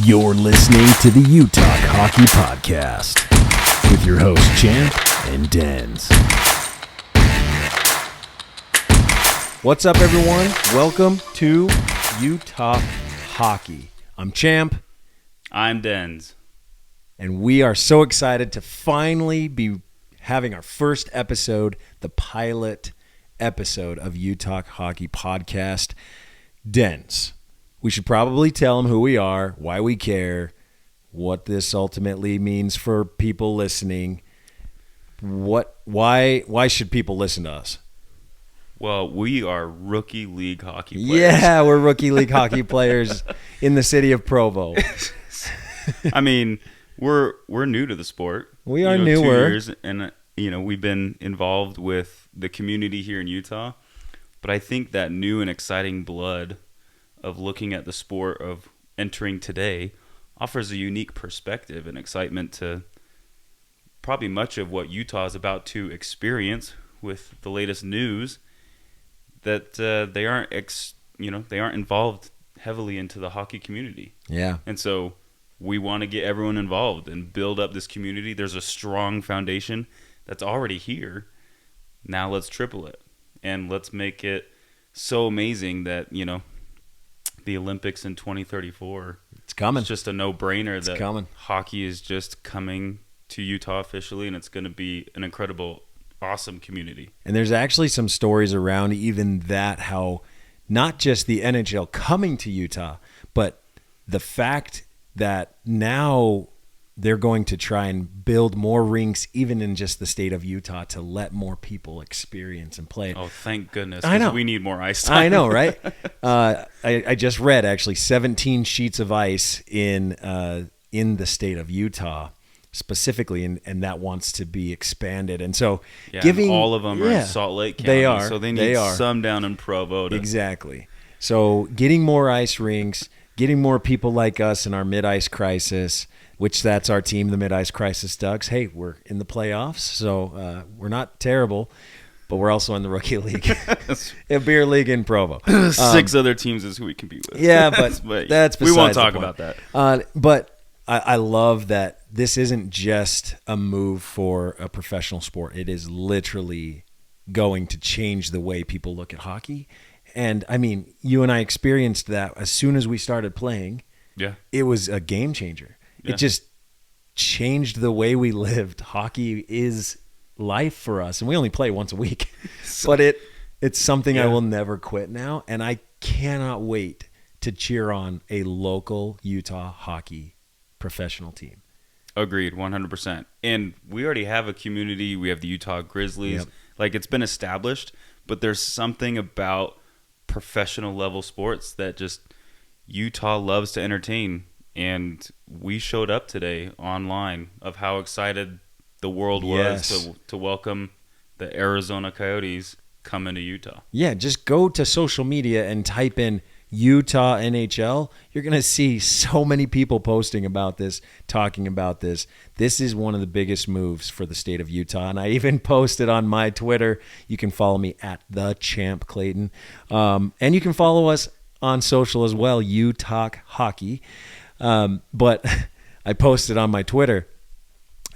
You're listening to the UTalk Hockey Podcast with your hosts Champ and Denz. What's up, everyone? Welcome to UTalk Hockey. I'm Champ. I'm Denz. And we are so excited to finally be having our first episode, the pilot episode of UTalk Hockey Podcast. Denz. We should probably tell them who we are, why we care, what this ultimately means for people listening. Why should people listen to us? Well, we are rookie league hockey players. Yeah, we're rookie league hockey players in the city of Provo. I mean, we're new to the sport. We are 2 newer. years, and we've been involved with the community here in Utah. But I think that new and exciting blood of looking at the sport of entering today offers a unique perspective and excitement to probably much of what Utah is about to experience with the latest news, that they aren't involved heavily into the hockey community. Yeah. And so we want to get everyone involved and build up this community. There's a strong foundation that's already here. Now let's triple it and let's make it so amazing that, the Olympics in 2034. It's coming. It's just a no-brainer that coming. Hockey is just coming to Utah officially, and it's going to be an incredible, awesome community. And there's actually some stories around even that, how not just the NHL coming to Utah, but the fact that now they're going to try and build more rinks even in just the state of Utah to let more people experience and play. Oh, thank goodness. I know. We need more ice time. I know, right? I just read actually 17 sheets of ice in the state of Utah specifically, and that wants to be expanded. And so and all of them are in Salt Lake County. They are. So they need some down in Provo. Exactly. So getting more ice rinks, getting more people like us in our mid-ice crisis, which that's our team, the Mid-Ice Crisis Ducks. Hey, we're in the playoffs, so we're not terrible, but we're also in the rookie league, a beer league in Provo. 6 other teams is who we compete with. Yeah, but that's besides we won't the talk point. about that. But I love that this isn't just a move for a professional sport. It is literally going to change the way people look at hockey. And, I mean, you and I experienced that as soon as we started playing. Yeah, it was a game changer. Yeah. It just changed the way we lived. Hockey is life for us, and we only play once a week. But it's something I will never quit now, and I cannot wait to cheer on a local Utah hockey professional team. Agreed, 100%. And we already have a community. We have the Utah Grizzlies. Yep. Like, it's been established, but there's something about professional level sports that just Utah loves to entertain. And we showed up today online of how excited the world was to welcome the Arizona Coyotes coming to Utah. Yeah, just go to social media and type in Utah NHL. You're going to see so many people posting about this, talking about this. This is one of the biggest moves for the state of Utah. And I even posted on my Twitter. You can follow me at the Champ Clayton. And you can follow us on social as well, UTalk Hockey. But I posted on my Twitter,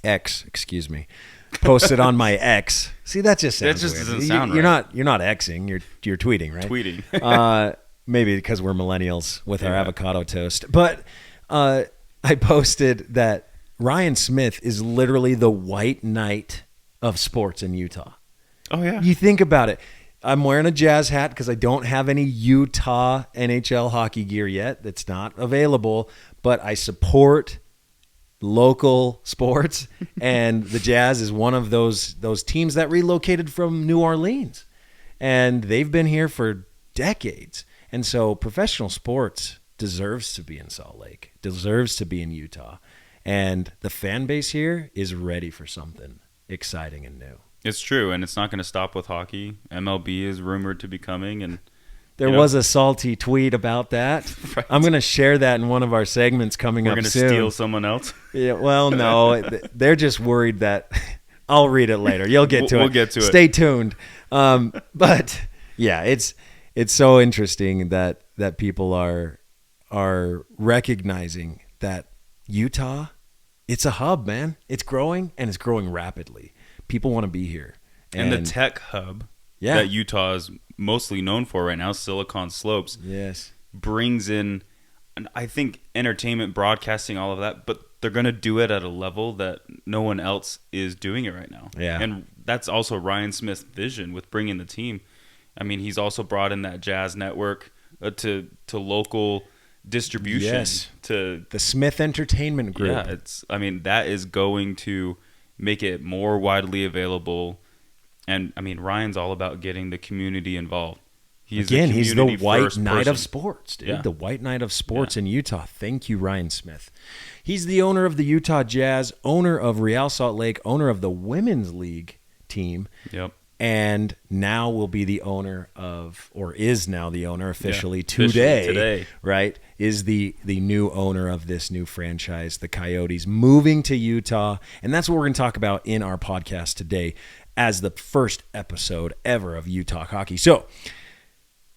posted on my X. See, that just sounds weird. Doesn't sound right. Right. You're not Xing, you're tweeting, right? Tweeting. Maybe because we're millennials with our avocado toast. But I posted that Ryan Smith is literally the white knight of sports in Utah. Oh, yeah. You think about it. I'm wearing a Jazz hat because I don't have any Utah NHL hockey gear yet. That's not available, but I support local sports, and the Jazz is one of those teams that relocated from New Orleans, and they've been here for decades. And so professional sports deserves to be in Salt Lake, deserves to be in Utah, and the fan base here is ready for something exciting and new. It's true, and it's not going to stop with hockey. MLB is rumored to be coming, and there was a salty tweet about that. Right. I'm going to share that in one of our segments coming up soon. We're going to steal someone else? Yeah, well, no. They're just worried that – I'll read it later. You'll get to it. We'll get to it. Stay tuned. But, yeah, it's so interesting that people are recognizing that Utah, it's a hub, man. It's growing, and it's growing rapidly. People want to be here. And the tech hub that Utah is mostly known for right now, Silicon Slopes, brings in, I think, entertainment, broadcasting, all of that, but they're going to do it at a level that no one else is doing it right now. Yeah. And that's also Ryan Smith's vision with bringing the team. I mean, he's also brought in that Jazz network to local distribution. Yes. To the Smith Entertainment Group. Yeah, that is going to make it more widely available. And, Ryan's all about getting the community involved. He's the white knight of sports, dude. Yeah. The white knight of sports in Utah. Thank you, Ryan Smith. He's the owner of the Utah Jazz, owner of Real Salt Lake, owner of the Women's League team. Yep. And now will be the owner of, or is now the owner officially today, right? Is the new owner of this new franchise, the Coyotes, moving to Utah. And that's what we're going to talk about in our podcast today as the first episode ever of UTalk Hockey. So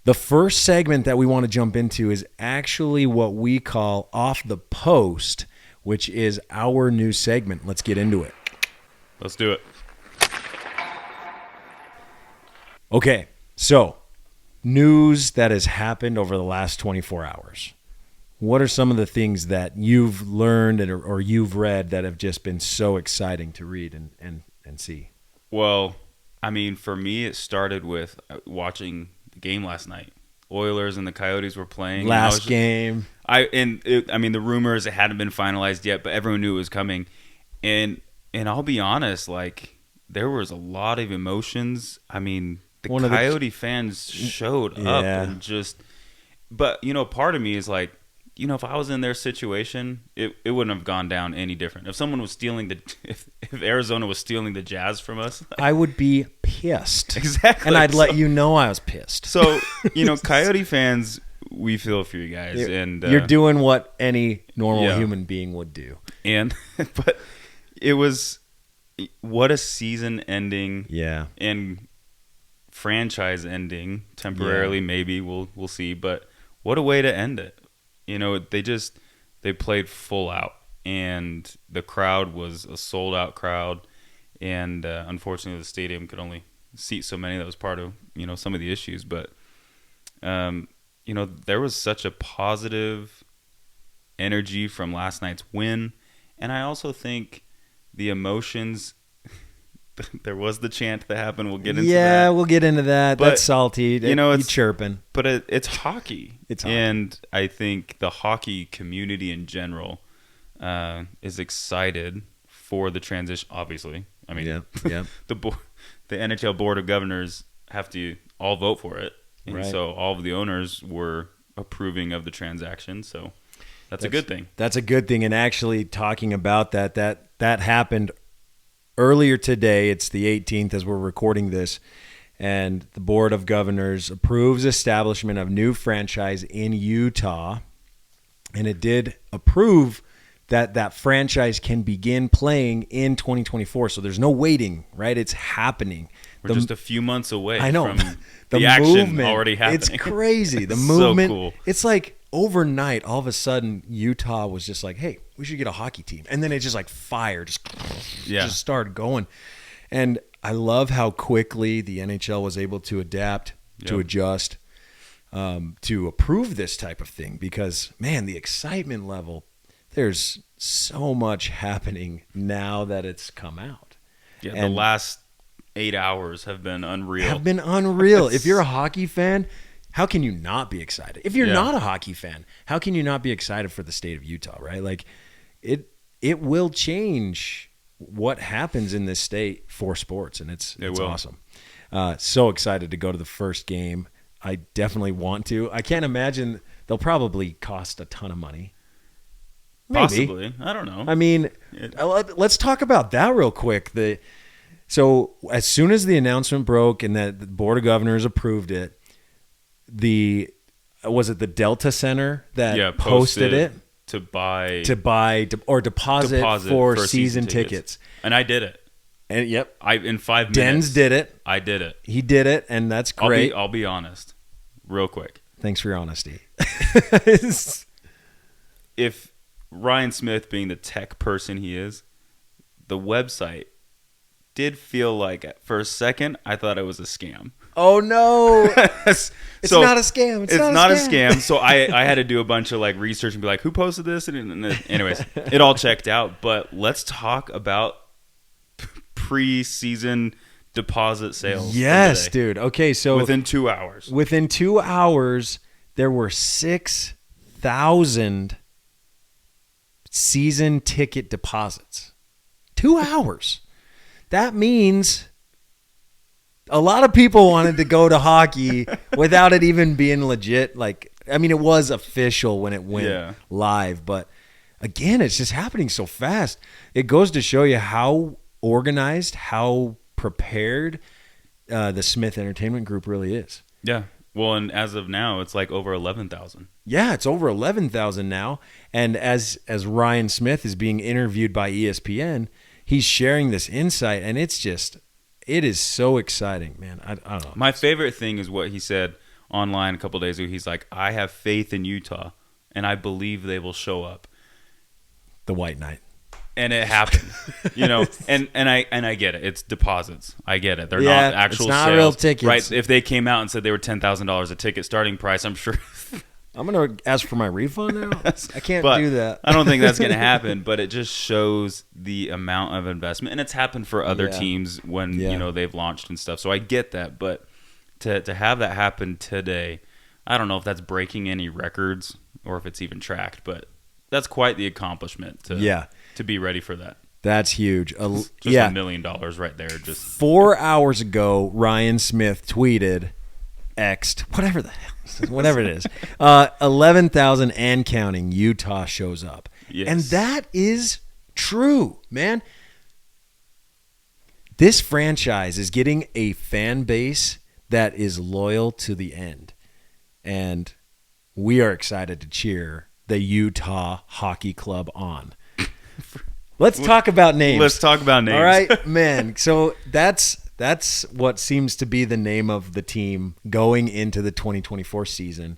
the first segment that we want to jump into is actually what we call Off the Post, which is our new segment. Let's get into it. Let's do it. Okay, so news that has happened over the last 24 hours. What are some of the things that you've learned or you've read that have just been so exciting to read and see? Well, for me, it started with watching the game last night. Oilers and the Coyotes were playing. Last game. The rumors, it hadn't been finalized yet, but everyone knew it was coming. And I'll be honest, there was a lot of emotions. The Coyote fans showed up and but part of me is if I was in their situation, it wouldn't have gone down any different. If someone was stealing if Arizona was stealing the Jazz from us, I would be pissed. Exactly. And I'd let you know I was pissed. So, Coyote fans, we feel for you guys. You're doing what any normal human being would do. But it was, what a season ending. Yeah. And franchise ending temporarily, maybe we'll see, but what a way to end it. They played full out, and the crowd was a sold out crowd, and unfortunately the stadium could only seat so many. That was part of some of the issues, but there was such a positive energy from last night's win, and I also think the emotions. There was the chant that happened. We'll get into that. Yeah, we'll get into that. But, that's salty. It's chirping. But it's hockey. It's hockey. And I think the hockey community in general is excited for the transition, obviously. The NHL Board of Governors have to all vote for it. And so all of the owners were approving of the transaction. So that's a good thing. That's a good thing. And actually talking about that happened earlier today. It's the 18th as we're recording this, and the Board of Governors approves establishment of new franchise in Utah, and it did approve that franchise can begin playing in 2024. So there's no waiting, right? It's happening. We're just a few months away. I know. From the action movement, already happening. It's crazy. The movement. So cool. It's like overnight, all of a sudden, Utah was just like, hey, we should get a hockey team. And then it just just started going. And I love how quickly the NHL was able to adapt, to adjust, to approve this type of thing. Because, man, the excitement level, there's so much happening now that it's come out. Yeah, and the last 8 hours have been unreal. If you're a hockey fan, how can you not be excited? If you're not a hockey fan, how can you not be excited for the state of Utah, right? It will change what happens in this state for sports, and it's awesome. So excited to go to the first game. I definitely want to. I can't imagine they'll probably cost a ton of money. Maybe. Possibly. I don't know. Let's talk about that real quick. So as soon as the announcement broke and that the Board of Governors approved it, was it the Delta Center that posted it to buy or deposit for season tickets. And I did it. And in 5 minutes. Denz did it. I did it. He did it, and that's great. I'll be honest, real quick. Thanks for your honesty. If Ryan Smith being the tech person he is, the website did feel like for a second I thought it was a scam. Oh no! It's not a scam. It's not a scam. So I had to do a bunch of like research and be like, who posted this? And anyways, it all checked out. But let's talk about pre-season deposit sales. Yes, dude. Okay, so within 2 hours. Within 2 hours, there were 6,000 season ticket deposits. 2 hours. That means a lot of people wanted to go to hockey without it even being legit. Like, I mean, it was official when it went live, but again, it's just happening so fast. It goes to show you how organized, how prepared the Smith Entertainment Group really is. Yeah. Well, and as of now, it's like over 11,000. Yeah, it's over 11,000 now. And as Ryan Smith is being interviewed by ESPN, he's sharing this insight, and it is so exciting, man. I don't know. My favorite thing is what he said online a couple of days ago. He's like, I have faith in Utah, and I believe they will show up. The White Knight. And it happened, and I get it. It's deposits. I get it. They're not actual it's not sales, real tickets. Right? If they came out and said they were $10,000 a ticket starting price, I'm sure. I'm going to ask for my refund now. I can't do that. I don't think that's going to happen, but it just shows the amount of investment. And it's happened for other teams when, they've launched and stuff. So I get that. But to have that happen today, I don't know if that's breaking any records or if it's even tracked, but that's quite the accomplishment to be ready for that. That's huge. Just $1 million right there. Just 4 hours ago, Ryan Smith tweeted, whatever it is, 11,000 and counting, Utah shows up. Yes. And that is true, man. This franchise is getting a fan base that is loyal to the end. And we are excited to cheer the Utah Hockey Club on. Let's talk about names. Let's talk about names. All right, man. So that's what seems to be the name of the team going into the 2024 season.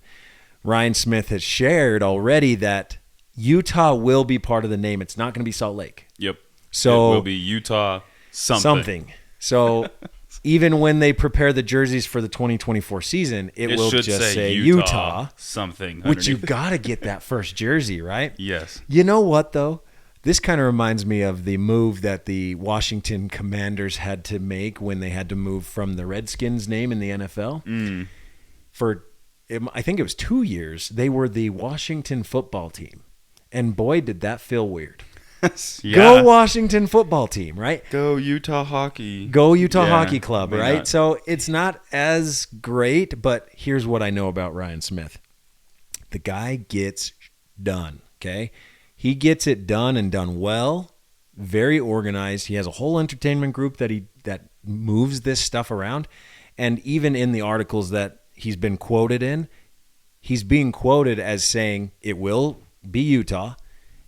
Ryan Smith has shared already that Utah will be part of the name. It's not going to be Salt Lake. Yep. So it will be Utah something. So even when they prepare the jerseys for the 2024 season, it will just say Utah something. Which you got to get that first jersey, right? Yes. You know what, though? This kind of reminds me of the move that the Washington Commanders had to make when they had to move from the Redskins name in the NFL. I think it was 2 years, they were the Washington football team. And boy, did that feel weird. Go Washington football team, right? Go Utah Hockey. Go Utah Hockey Club, right? Not. So it's not as great, but here's what I know about Ryan Smith. The guy gets done, okay? He gets it done and done well, very organized. He has a whole entertainment group that moves this stuff around. And even in the articles that he's been quoted in, he's being quoted as saying it will be Utah.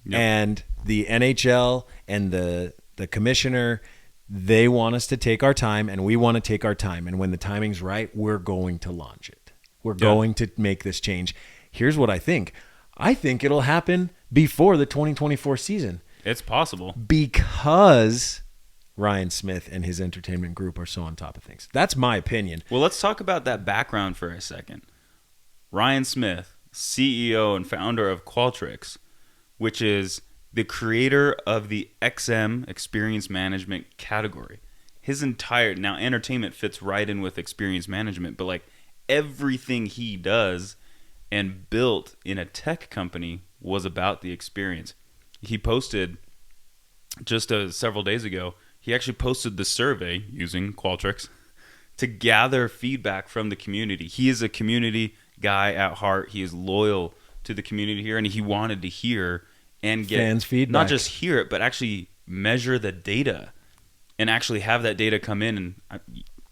Yep. And the NHL and the commissioner, they want us to take our time, and we want to take our time. And when the timing's right, we're going to launch it. We're going to make this change. Here's what I think. I think it'll happen before the 2024 season. It's possible. Because Ryan Smith and his entertainment group are so on top of things. That's my opinion. Well, let's talk about that background for a second. Ryan Smith, CEO and founder of Qualtrics, which is the creator of the XM, experience management category. Now entertainment fits right in with experience management, but like everything he does and built in a tech company was about the experience. He posted just several days ago, he actually posted the survey using Qualtrics to gather feedback from the community. He is a community guy at heart. He is loyal to the community here, and he wanted to hear and get fans' feedback. Not just hear it, but actually measure the data and actually have that data come in. And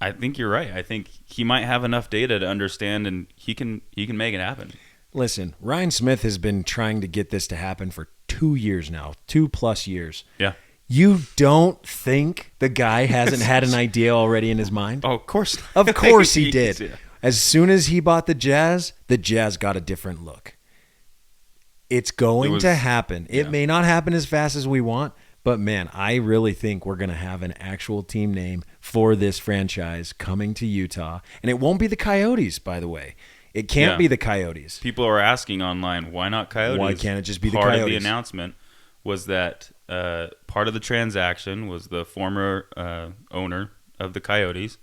I think you're right. I think he might have enough data to understand, and he can make it happen. Listen, Ryan Smith has been trying to get this to happen for 2 years now, 2+ years. Yeah. You don't think the guy hasn't had an idea already in his mind? Oh, of course. Of course he did. Yeah. As soon as he bought the Jazz got a different look. It's going to happen. It may not happen as fast as we want, but man, I really think we're going to have an actual team name for this franchise coming to Utah. And it won't be the Coyotes, by the way. It can't be the Coyotes. People are asking online, why not Coyotes? Why can't it just be the Coyotes? Part of the announcement was that part of the transaction was the former owner of the Coyotes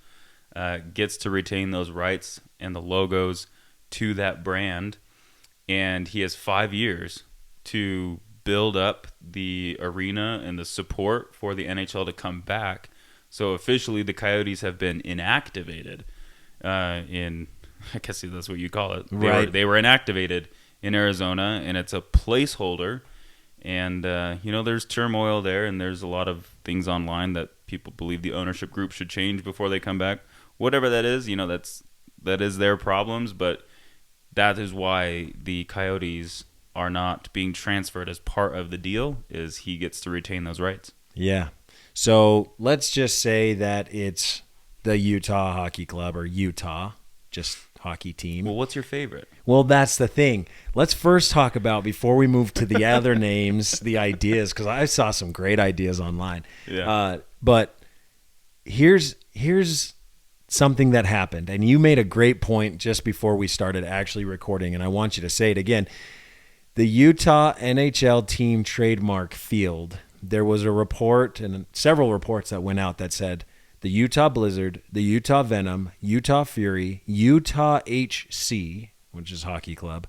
gets to retain those rights and the logos to that brand. And he has 5 years to build up the arena and the support for the NHL to come back. So officially, the Coyotes have been inactivated in, I guess that's what you call it. They were inactivated in Arizona, and it's a placeholder. And, there's turmoil there, and there's a lot of things online that people believe the ownership group should change before they come back. Whatever that is, that is their problems, but that is why the Coyotes are not being transferred as part of the deal, is he gets to retain those rights. Yeah. So let's just say that it's the Utah Hockey Club, or Utah, just hockey team. Well, what's your favorite? Well, that's the thing. Let's first talk about, before we move to the other names, the ideas, because I saw some great ideas online. Yeah. But here's something that happened, and you made a great point just before we started actually recording, and I want you to say it again. The Utah NHL team trademark field, there was a report and several reports that went out that said the Utah Blizzard, the Utah Venom, Utah Fury, Utah HC, which is hockey club,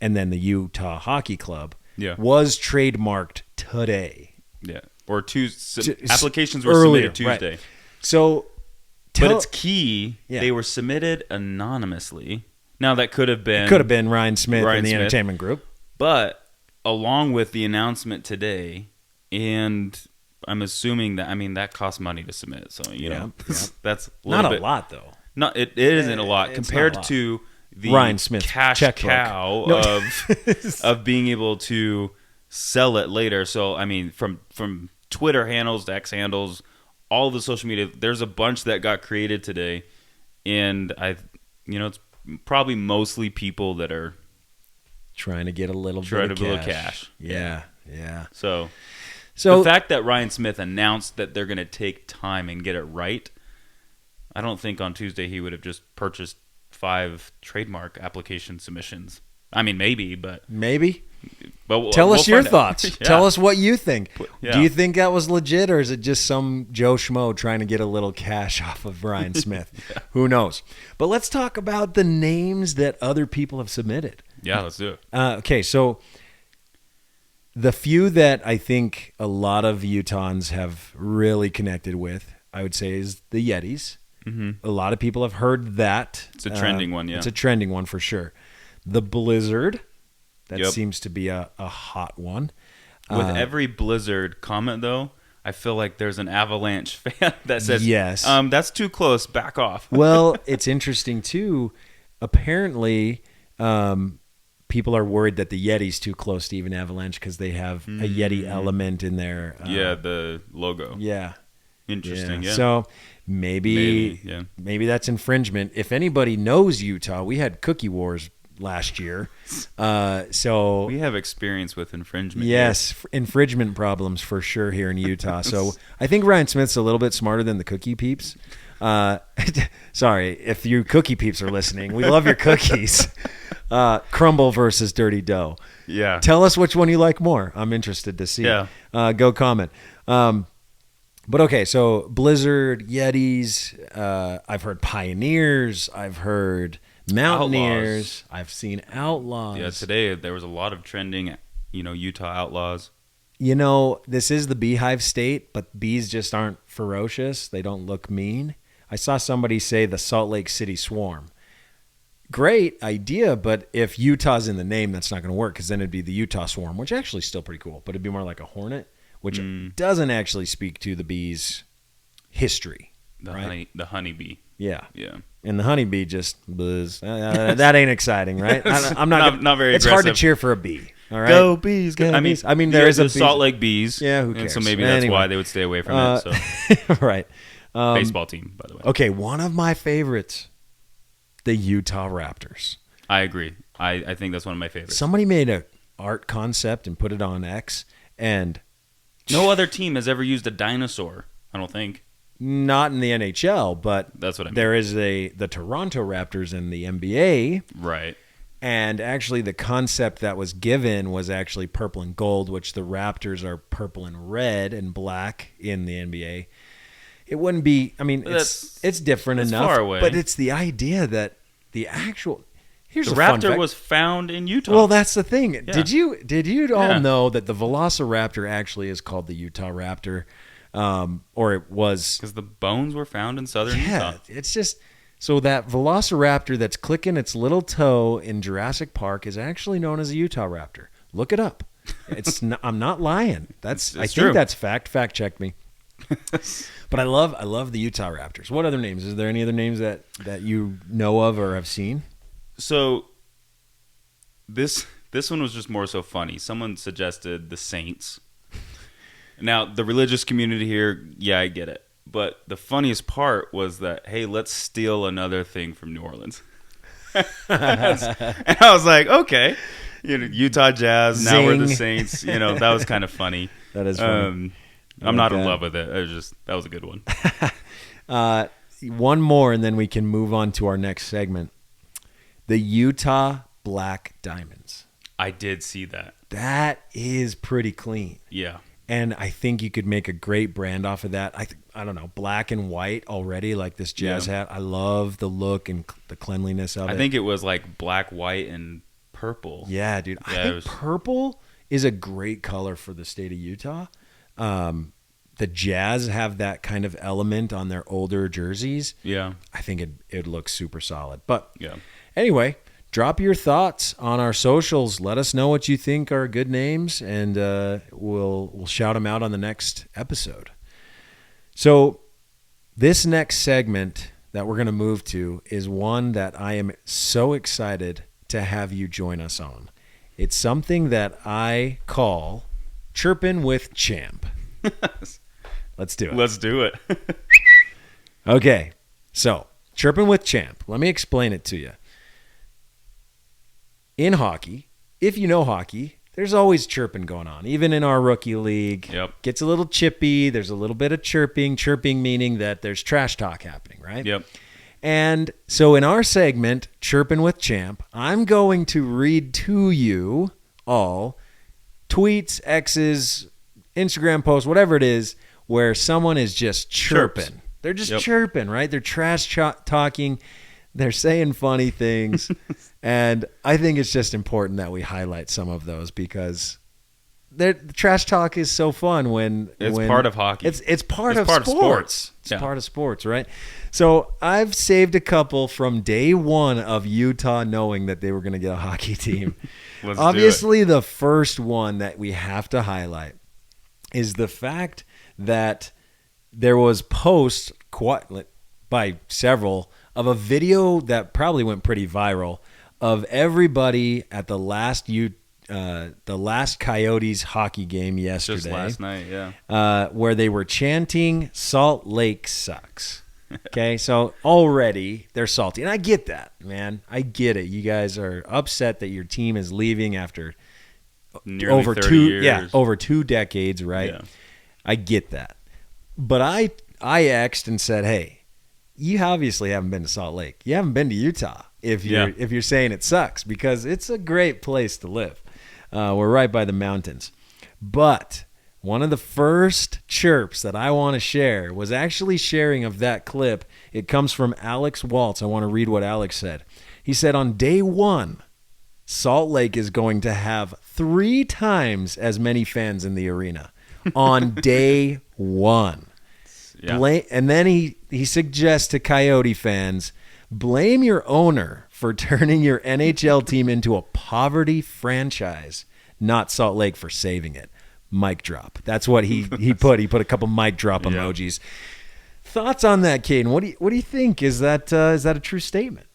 and then the Utah Hockey Club was trademarked today. Yeah. Or applications were earlier, submitted Tuesday. Right. So but it's key. Yeah. They were submitted anonymously. Now, that could have been Ryan Smith and the entertainment group. But along with the announcement today, and I'm assuming that costs money to submit. So, that's not a lot, though. No, it isn't a lot compared to the Ryan Smith cash checkbook. Cow of being able to sell it later. So, from Twitter handles to X handles, all the social media, there's a bunch that got created today, and it's probably mostly people that are trying to get a little bit of cash. Yeah. So the fact that Ryan Smith announced that they're going to take time and get it right, I don't think on Tuesday he would have just purchased 5 trademark application submissions. Maybe. But tell us your thoughts. Yeah. Tell us what you think. Yeah. Do you think that was legit, or is it just some Joe Schmo trying to get a little cash off of Ryan Smith? Yeah. Who knows? But let's talk about the names that other people have submitted. Yeah, let's do it. Okay, so the few that I think a lot of Utahns have really connected with, I would say, is the Yetis. Mm-hmm. A lot of people have heard that. It's a trending one, yeah. It's a trending one for sure. The Blizzard. That seems to be a hot one. With every Blizzard comment, though, I feel like there's an Avalanche fan that says, yes, that's too close, back off. Well, it's interesting, too. Apparently, people are worried that the Yeti's too close to even Avalanche because they have a Yeti element in their... the logo. Yeah. Interesting, yeah. So maybe that's infringement. If anybody knows Utah, we had Cookie Wars last year. So we have experience with infringement. Yes, infringement problems for sure here in Utah. So I think Ryan Smith's a little bit smarter than the Cookie Peeps. Sorry, if you Cookie Peeps are listening, we love your cookies. Crumble versus Dirty Dough. Yeah. Tell us which one you like more. I'm interested to see. Yeah. Go comment. But okay, so Blizzard, Yetis, I've heard Pioneers, I've heard Mountaineers, I've seen Outlaws. Yeah, today there was a lot of trending, Utah Outlaws. This is the beehive state, but bees just aren't ferocious. They don't look mean. I saw somebody say the Salt Lake City Swarm. Great idea, but if Utah's in the name, that's not going to work, because then it'd be the Utah Swarm, which actually is still pretty cool, but it'd be more like a hornet, which doesn't actually speak to the bee's history. The honeybee. Yeah. Yeah. And the honeybee just buzz. That ain't exciting, right? I'm not very It's aggressive. hard to cheer for a bee. All right? Go bees. Go. There is a Salt Lake Bees. Yeah, who cares? And so maybe that's why they would stay away from it. So. Right. Baseball team, by the way. Okay, one of my favorites, the Utah Raptors. I agree. I think that's one of my favorites. Somebody made a art concept and put it on X. And no other team has ever used a dinosaur, I don't think. Not in the NHL, but that's what I mean. There is the Toronto Raptors in the NBA. Right. And actually the concept that was given was actually purple and gold, which the Raptors are purple and red and black in the NBA. It wouldn't be, I mean, it's different enough, far away. But it's the idea that the actual, here's the a fun raptor fact. Was found in Utah. Well, that's the thing. Yeah. Did you all know that the Velociraptor actually is called the Utah Raptor? Or it was, because the bones were found in southern Utah. It's just, so that Velociraptor that's clicking its little toe in Jurassic Park is actually known as a Utah Raptor. Look it up. It's I'm not lying. I think that's fact. Fact check me. But I love the Utah Raptors. What other names? Is there any other names that you know of or have seen? So this one was just more so funny. Someone suggested the Saints. Now, the religious community here, yeah, I get it. But the funniest part was that, hey, let's steal another thing from New Orleans. And I was like, okay, Utah Jazz. Zing. Now we're the Saints. That was kind of funny. That is funny. I'm not in love with it. That was a good one. One more, and then we can move on to our next segment. The Utah Black Diamonds. I did see that. That is pretty clean. Yeah. And I think you could make a great brand off of that. I don't know, black and white already, like this Jazz hat. I love the look and the cleanliness of it. I think it was like black, white, and purple. Yeah, dude. I think purple is a great color for the state of Utah. The Jazz have that kind of element on their older jerseys. Yeah. I think it looks super solid. But anyway, drop your thoughts on our socials. Let us know what you think are good names, and we'll shout them out on the next episode. So this next segment that we're going to move to is one that I am so excited to have you join us on. It's something that I call Chirping with Champ. Let's do it. Let's do it. Okay, so Chirping with Champ. Let me explain it to you. In hockey, if you know hockey, there's always chirping going on. Even in our rookie league, gets a little chippy. There's a little bit of chirping. Chirping meaning that there's trash talk happening, right? Yep. And so in our segment, Chirping with Champ, I'm going to read to you all tweets, X's, Instagram posts, whatever it is, where someone is just chirping. Chirps. They're just chirping, right? They're trash talking. They're saying funny things. And I think it's just important that we highlight some of those because the trash talk is so fun when part of hockey. It's part of sports. It's part of sports, right? So I've saved a couple from day one of Utah knowing that they were going to get a hockey team. Obviously, the first one that we have to highlight is the fact that there was posts by several of a video that probably went pretty viral of everybody at the last Coyotes hockey game yesterday. Just last night, where they were chanting "Salt Lake sucks." Okay, so already they're salty, and I get that, man. I get it. You guys are upset that your team is leaving after nearly over 30 years. over 2 decades, right? Yeah. I get that, but I X'd and said, hey, you obviously haven't been to Salt Lake. You haven't been to Utah if you're saying it sucks, because it's a great place to live. We're right by the mountains. But one of the first chirps that I want to share was actually sharing of that clip. It comes from Alex Waltz. I want to read what Alex said. He said, on day one, Salt Lake is going to have 3 times as many fans in the arena on day one. Yeah. And then he suggests to Coyote fans, blame your owner for turning your NHL team into a poverty franchise, not Salt Lake for saving it. Mic drop. That's what he put. He put a couple mic drop emojis. Thoughts on that, Caden? What do you think? Is that a true statement?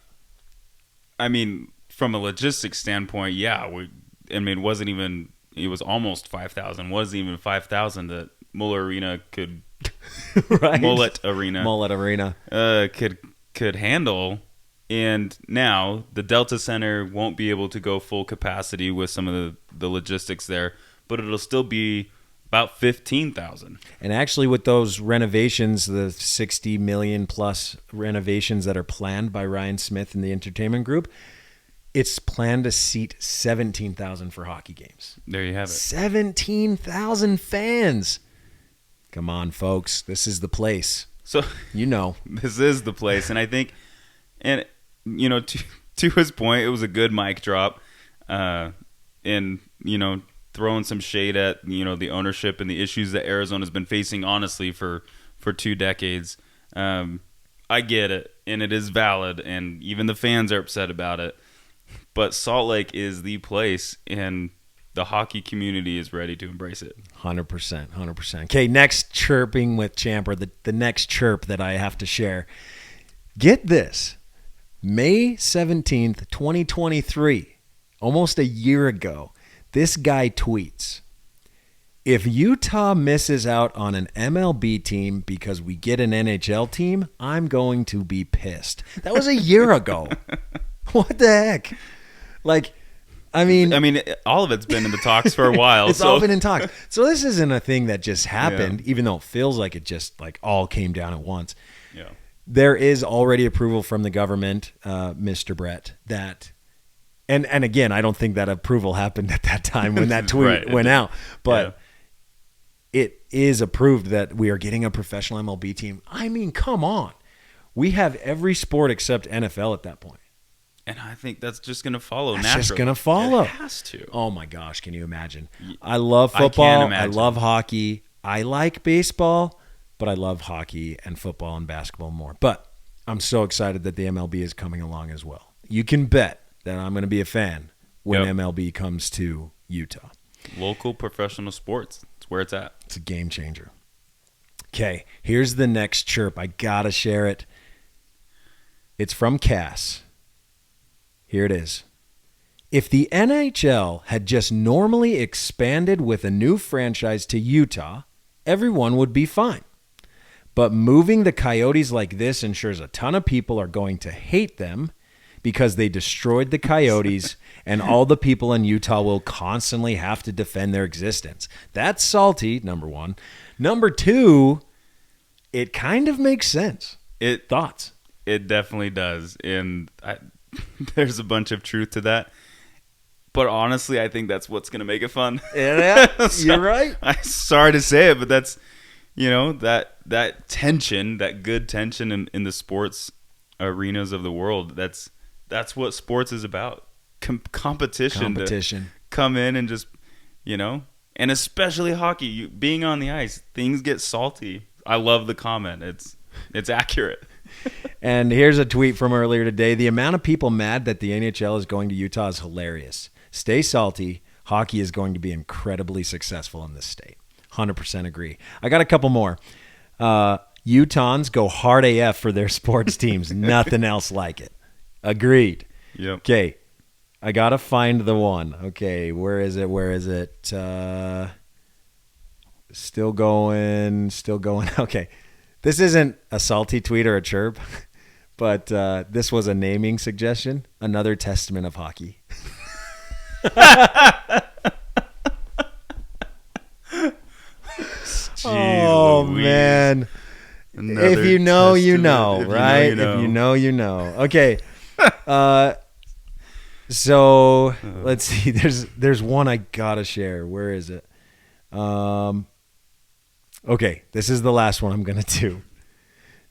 I mean, from a logistics standpoint, it wasn't even. It was almost 5,000. Wasn't even 5,000 that Muller Arena could. Right. Mullet Arena could handle. And now the Delta Center won't be able to go full capacity with some of the logistics there, but it'll still be about 15,000. And actually with those renovations, the 60 million plus renovations that are planned by Ryan Smith and the entertainment group, it's planned to seat 17,000 for hockey games. There you have it. 17,000 fans. Come on, folks. This is the place. So this is the place. And I think, and to his point, it was a good mic drop. And, throwing some shade at, the ownership and the issues that Arizona's been facing, honestly, for 2 decades. I get it, and it is valid, and even the fans are upset about it. But Salt Lake is the place, and the hockey community is ready to embrace it. 100%. Okay, next chirping with Champ, or the next chirp that I have to share. Get this. May 17th, 2023, almost a year ago, this guy tweets, "If Utah misses out on an MLB team because we get an NHL team, I'm going to be pissed." That was a year ago. What the heck? I mean, all of it's been in the talks for a while. It's all been in talks. So this isn't a thing that just happened, even though it feels like it just all came down at once. Yeah. There is already approval from the government, Mr. Brett, that, and again, I don't think that approval happened at that time when that tweet went out, but it is approved that we are getting a professional MLB team. I mean, come on. We have every sport except NFL at that point. And I think that's just going to follow naturally. It's just going to follow. It has to. Oh, my gosh. Can you imagine? I love football. I love hockey. I like baseball, but I love hockey and football and basketball more. But I'm so excited that the MLB is coming along as well. You can bet that I'm going to be a fan when MLB comes to Utah. Local professional sports. It's where it's at. It's a game changer. Okay, here's the next chirp. I got to share it. It's from Cass. Here it is. If the NHL had just normally expanded with a new franchise to Utah, everyone would be fine. But moving the Coyotes like this ensures a ton of people are going to hate them because they destroyed the Coyotes and all the people in Utah will constantly have to defend their existence. That's salty, number one. Number two, it kind of makes sense. Thoughts? It definitely does. And there's a bunch of truth to that. But honestly, I think that's what's going to make it fun. Yeah, you're right. I'm sorry to say it, but that's, that tension, that good tension in the sports arenas of the world, that's what sports is about. Competition. To come in and just, and especially hockey, being on the ice, things get salty. I love the comment. It's accurate. And here's a tweet from earlier today. The amount of people mad that the NHL is going to Utah is hilarious. Stay salty. Hockey is going to be incredibly successful in this state. 100% agree. I got a couple more. Utahns go hard AF for their sports teams. Nothing else like it. Agreed. Yep. Okay. I got to find the one. Okay. Where is it? Still going. Okay. This isn't a salty tweet or a chirp, but this was a naming suggestion. Another testament of hockey. Oh, Louise. Man. If you know, you know, right? If you know, you know. Okay. So let's see. There's one I gotta share. Where is it? Okay, this is the last one I'm gonna do.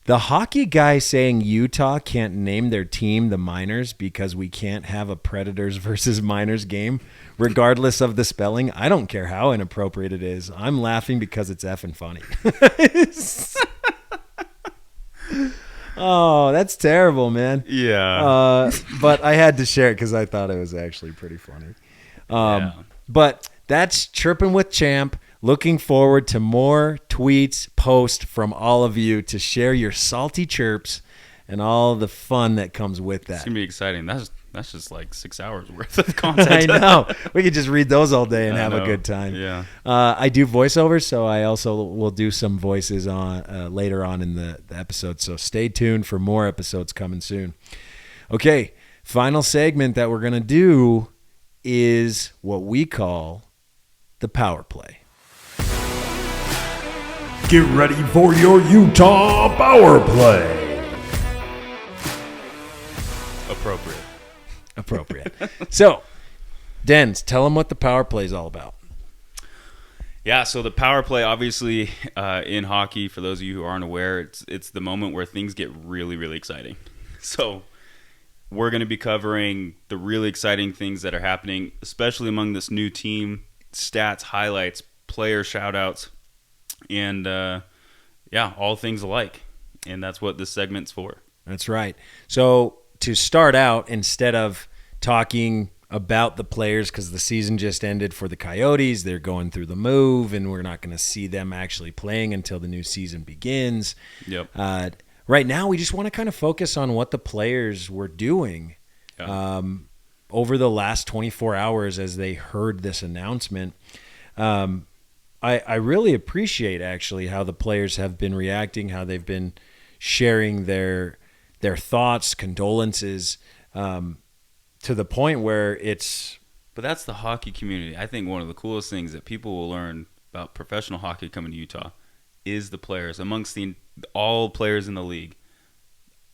The hockey guy saying Utah can't name their team the Miners because we can't have a Predators versus Miners game, regardless of the spelling. I don't care how inappropriate it is. I'm laughing because it's effing funny. Oh, that's terrible, man. Yeah. But I had to share it because I thought it was actually pretty funny. But that's Chirping with Champ. Looking forward to more tweets, posts from all of you to share your salty chirps and all the fun that comes with that. It's going to be exciting. That's just like 6 hours worth of content. I know. We could just read those all day and have a good time. Yeah. I do voiceovers, so I also will do some voices on later on in the episode. So stay tuned for more episodes coming soon. Okay, final segment that we're going to do is what we call the power play. Get ready for your Utah power play. Appropriate. So, Denz, tell them what the power play is all about. Yeah, so the power play, obviously, in hockey, for those of you who aren't aware, it's the moment where things get really, really exciting. So we're going to be covering the really exciting things that are happening, especially among this new team, stats, highlights, player shout-outs, and, all things alike. And that's what this segment's for. That's right. So to start out, instead of talking about the players, because the season just ended for the Coyotes, they're going through the move, and we're not going to see them actually playing until the new season begins. Yep. Right now, we just want to kind of focus on what the players were doing over the last 24 hours as they heard this announcement. I really appreciate, actually, how the players have been reacting, how they've been sharing their thoughts, condolences, to the point where it's... But that's the hockey community. I think one of the coolest things that people will learn about professional hockey coming to Utah is the players, amongst all players in the league.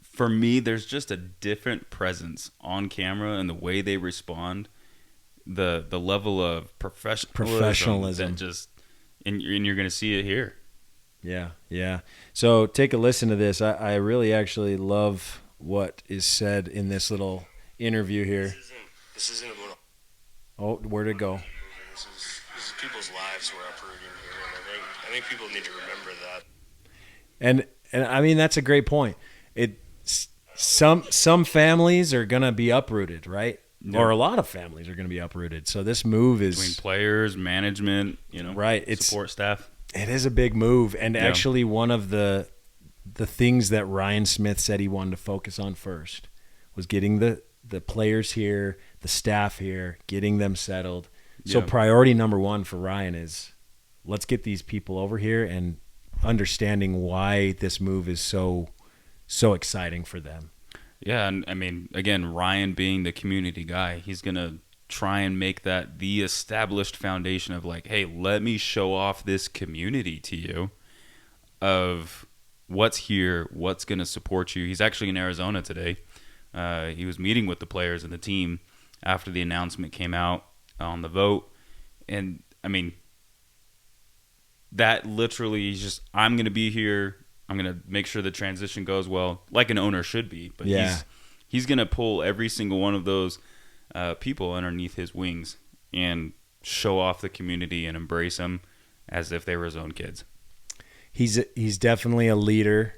For me, there's just a different presence on camera and the way they respond, the level of professionalism. And you're going to see it here. Yeah. So take a listen to this. I really actually love what is said in this little interview here. This isn't about. Oh, where'd it go? This is people's lives we're uprooting here, and I think people need to remember that. And I mean, that's a great point. Some families are gonna be uprooted, right? Yeah. Or a lot of families are gonna be uprooted. So this move is between players, management, right? It's support staff. It is a big move, and actually one of the things that Ryan Smith said he wanted to focus on first was getting the players here, the staff here, getting them settled. So priority number one for Ryan is let's get these people over here and understanding why this move is so exciting for them. Yeah, and I mean, again, Ryan being the community guy, he's going to try and make that the established foundation of like, hey, let me show off this community to you of what's here, what's going to support you. He's actually in Arizona today. He was meeting with the players and the team after the announcement came out on the vote. And, I mean, that literally is just, I'm going to be here. I'm going to make sure the transition goes well, like an owner should be. But he's going to pull every single one of those people underneath his wings and show off the community and embrace them as if they were his own kids. He's definitely a leader.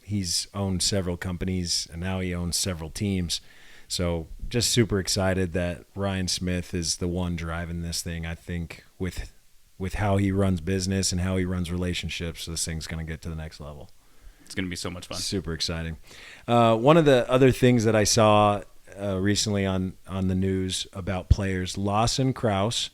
He's owned several companies, and now he owns several teams. So just super excited that Ryan Smith is the one driving this thing. I think with how he runs business and how he runs relationships, this thing's going to get to the next level. It's going to be so much fun. Super exciting. One of the other things that I saw recently on the news about players, Lawson Krause,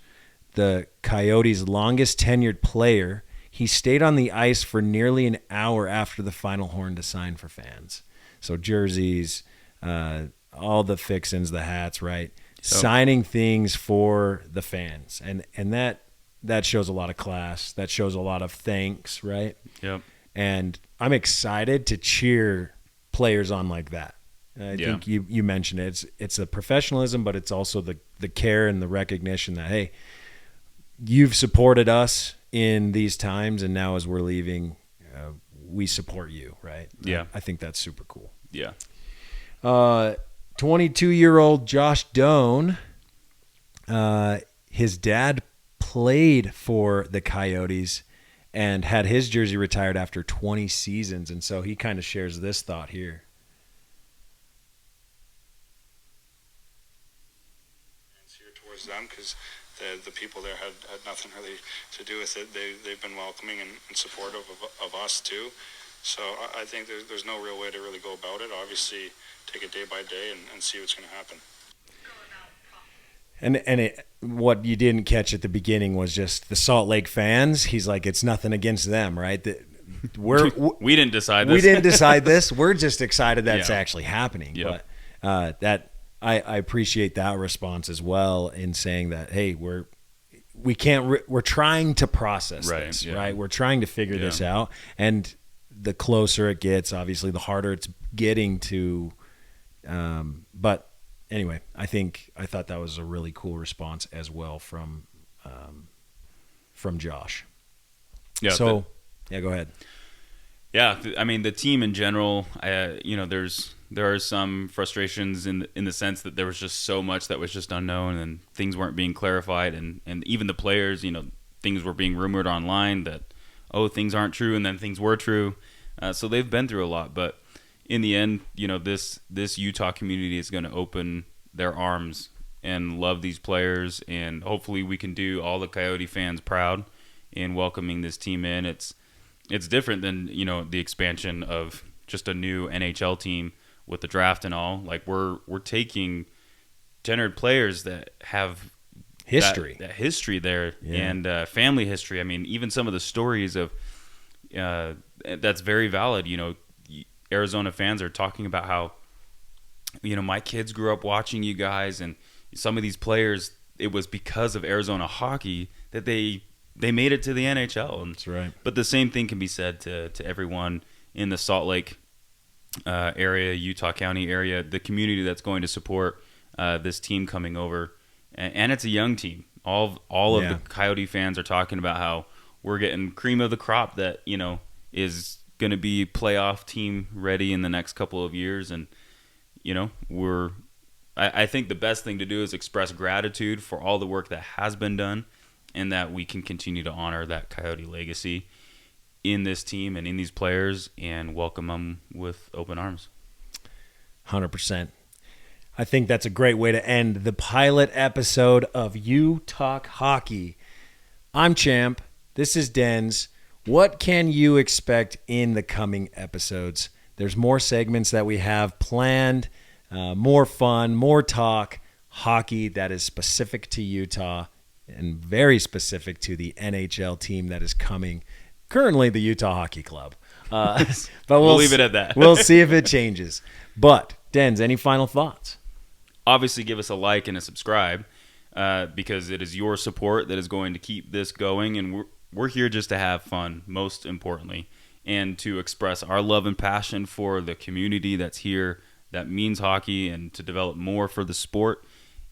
the Coyotes' longest tenured player, he stayed on the ice for nearly an hour after the final horn to sign for fans. So jerseys, all the fixins, the hats, right? Signing things for the fans. And that shows a lot of class. That shows a lot of thanks, right? Yep. And I'm excited to cheer players on like that. I think you mentioned it. It's the professionalism, but it's also the care and the recognition that, hey, you've supported us in these times, and now as we're leaving, we support you, right? Yeah. I think that's super cool. Yeah. 22-year-old Josh Doan, his dad played for the Coyotes and had his jersey retired after 20 seasons, and so he kind of shares this thought here. Towards them, because the people there had nothing really to do with it. They've been welcoming and supportive of us too. So I think there's no real way to really go about it. Obviously, take it day by day and see what's going to happen. And what you didn't catch at the beginning was just the Salt Lake fans. He's like, it's nothing against them, right? We didn't decide this. We didn't decide this. We're just excited that it's actually happening. Yep. that I appreciate that response as well in saying that, hey, we're trying to process this, right? We're trying to figure this out, and the closer it gets, obviously, the harder it's getting to. But anyway, I thought that was a really cool response as well from Josh. Yeah. So, go ahead. Yeah, I mean, the team in general, there are some frustrations in the sense that there was just so much that was just unknown and things weren't being clarified, and even the players, things were being rumored online that, things aren't true, and then things were true. So they've been through a lot, but in the end, this Utah community is going to open their arms and love these players, and hopefully we can do all the Coyote fans proud in welcoming this team in. It's different than, the expansion of just a new NHL team with the draft and all. Like we're taking tenured players that have history, that history there, and family history. I mean, even some of the stories of that's very valid. Arizona fans are talking about how, my kids grew up watching you guys, and some of these players, it was because of Arizona hockey that they made it to the NHL. And, that's right. But the same thing can be said to everyone in the Salt Lake area, Utah County area, the community that's going to support this team coming over. And it's a young team. All of the Coyote fans are talking about how we're getting cream of the crop that, is going to be playoff team ready in the next couple of years. And, I think the best thing to do is express gratitude for all the work that has been done, and that we can continue to honor that Coyote legacy in this team and in these players and welcome them with open arms. 100%. I think that's a great way to end the pilot episode of UTalk Hockey. I'm Champ. This is Denz. What can you expect in the coming episodes? There's more segments that we have planned, more fun, more talk, hockey that is specific to Utah and very specific to the NHL team that is coming. Currently, the Utah Hockey Club. But we'll leave it at that. We'll see if it changes. But, Denz, any final thoughts? Obviously, give us a like and a subscribe because it is your support that is going to keep this going. And we're here just to have fun, most importantly, and to express our love and passion for the community that's here that means hockey, and to develop more for the sport.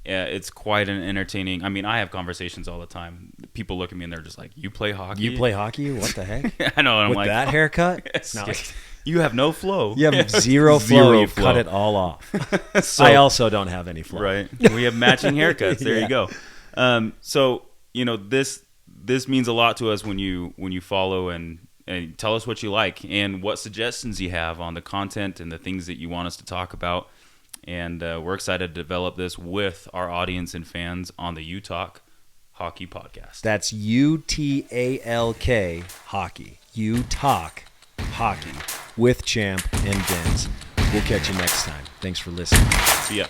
It's quite an entertaining. I mean, I have conversations all the time. People look at me and they're just like, "You play hockey? You play hockey? What the heck?" I know. And I'm with like, that haircut? No. You have no flow. You have zero flow. You've cut it all off. So, I also don't have any flow. Right. We have matching haircuts. There you go. So this means a lot to us when you follow and tell us what you like and what suggestions you have on the content and the things that you want us to talk about. And we're excited to develop this with our audience and fans on the UTalk Hockey Podcast. That's UTALK Hockey. UTalk Hockey with Champ and Denz. We'll catch you next time. Thanks for listening. See ya.